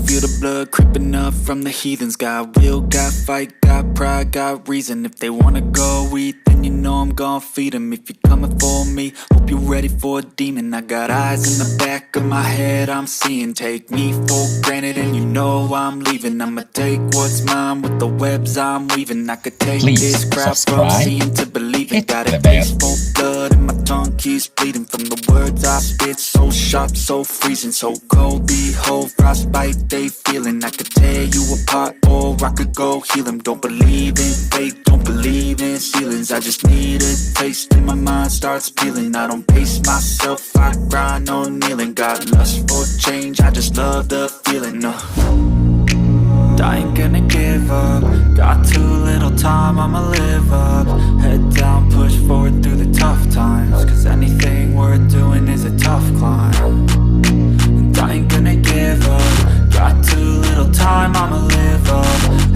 feel the blood creeping up from the heathens. Got will, got fight, got pride, got reason. If they wanna go eat, then you know I'm gon' feed them. If you're coming for me, hope you're ready for a demon. I got eyes in the back of my head, I'm seeing. Take me for granted and you know I'm leaving. I'ma take what's mine with the webs I'm weaving. I could take this crap from seeing to believing. Got a taste for blood and my tongue keeps bleeding from the words I spit. So sharp, so freezing, so cold. Behold, frostbite they feeling. I could tear you apart or I could go heal them. Don't believe in fate, don't believe in ceilings. I just need a taste and my mind starts peeling. I don't pace myself, I grind on kneeling. Got lust for change, I just love the feeling. I ain't gonna give up. Got too little time, I'ma live up. Head down, push forward through the tough times. Cause anything worth doing is a tough climb. And I ain't gonna give up. Got too little time, I'ma live up.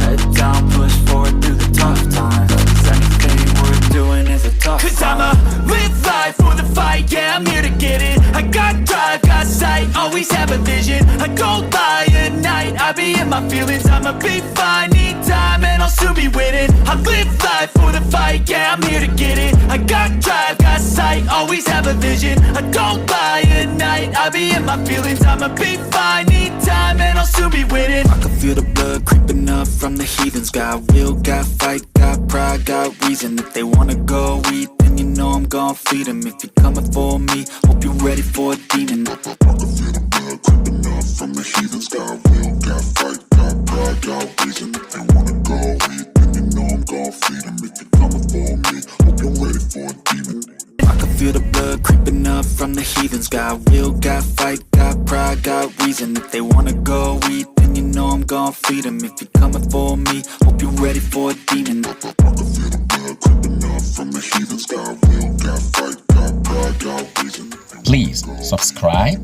Head down, push forward through the tough times. Cause anything worth doing is a tough climb. Cause I'ma live life for the fight, yeah, I'm here to get it. I got drive, got sight, always have a vision. I don't lie at night, I be in my feelings. I'ma be fine, need time and I'll soon be winning. I live life for the fight, yeah, I'm here to get it. I got drive, got sight, always have a vision. I don't lie at night, I be in my feelings. I'ma be fine, need time and I'll soon be winning. I can feel the blood creeping up from the heathens. Got will, got fight, got pride, got reason. If they wanna go eat, then you know I'm gon' feed them. If you're coming for me, hope you're ready for a demon. I can feel the blood creeping up from the heathens. Got will, got fight, got pride, got reason. If they wanna go eat, then you know I'm gon' feed them. If you're coming for me, hope you're ready for a demon. I can feel the blood creeping up from the heathens. Got will, got fight, got pride, got reason. If they wanna go eat, then you know I'm gon' feed them. If you're coming for me, hope you're ready for a demon. I can feel the blood creeping up from the heathens. Got will, got fight, got pride, got reason. Please subscribe,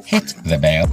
hit the bell